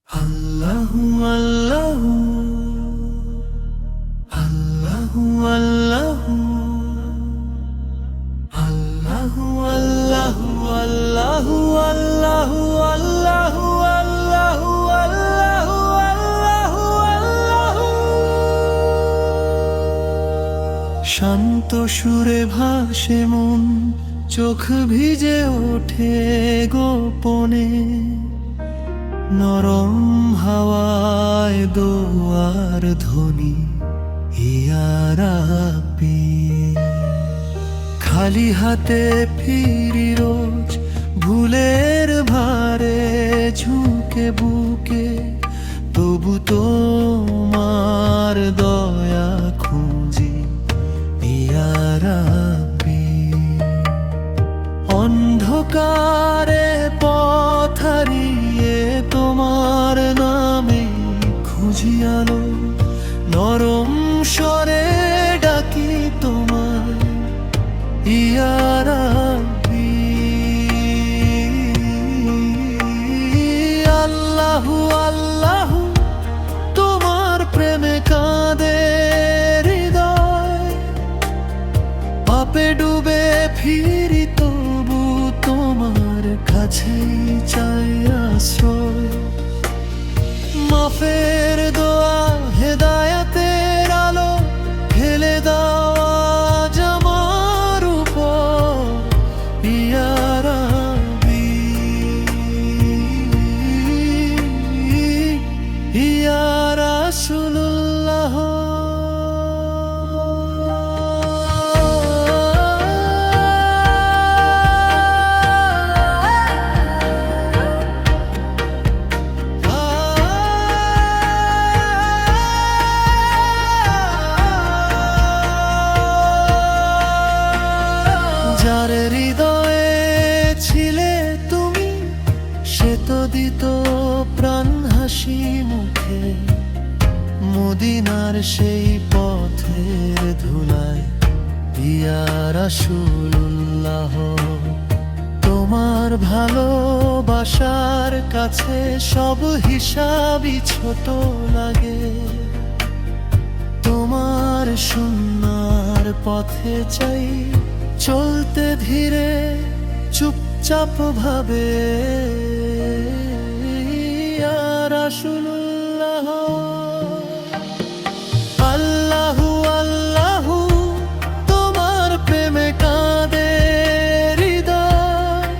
আল্লাহু আল্লাহু আল্লাহু আল্লাহু আল্লাহু আল্লাহু আল্লাহু আল্লাহু আল্লাহু আল্লাহু আল্লাহু আল্লাহু আল্লাহু। শান্ত সুরে ভাসে মন, চোখ ভিজে ওঠে গোপনে, নরম হাওয়ায় দোয়ার ধ্বনি ইয়া রাব্বি। খালি হাতে ফিরি রোজ ভুলের ভারে ঝুঁকে বুকে, তবু তোমার দয়া খুঁজি ইয়া রাব্বি। অন্ধকারে পথ হারিয়ে তোমার নামে খুঁজি আলো, নরম স্বরে ডাকি তোমায় ইয়া রাব্বি। আল্লাহু আল্লাহু তোমার প্রেমে কাঁদে হৃদয়, পাপে ডুবে ফিরি তবু তোমার কাছেই চাই আশ্রয়। মাফের দোয়া হেদায়েতের আলো ফেলে দাও আজ আমার উপর ইয়া রাব্বি। ইয়া রাসূলুল্লাহ। যার হৃদয়ে ছিলে তুমি, সে তো দিত প্রাণ হাসি মুখে, মদিনার সেই পথের ধুলায় ইয়া রাসূলুল্লাহ। তোমার ভালোবাসার কাছে সব হিসাবই ছোট লাগে, তোমার সুন্নাহর পথে চাই চলতে ধীরে চুপচাপ ভাবে ইয়া রাসূলুল্লাহ। আল্লাহু আল্লাহু তোমার প্রেমে কাঁদে হৃদয়,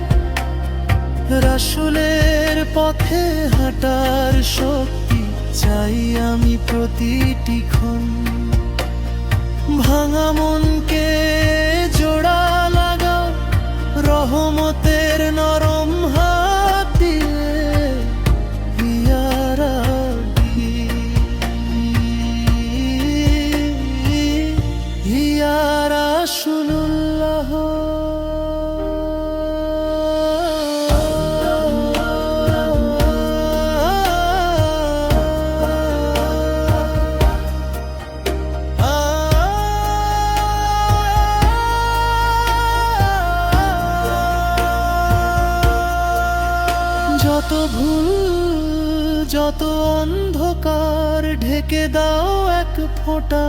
রাসূলের পথে হাঁটার শক্তি চাই আমি প্রতিটি ক্ষণ। ভাঙা মনকে জোড়া লাগাও রহমতের নরম হাত দিয়ে ইয়া রাব্বি। ইয়া রাসূলুল্লাহ। যত ভুল যত অন্ধকার ঢেকে দাও এক ফোঁটা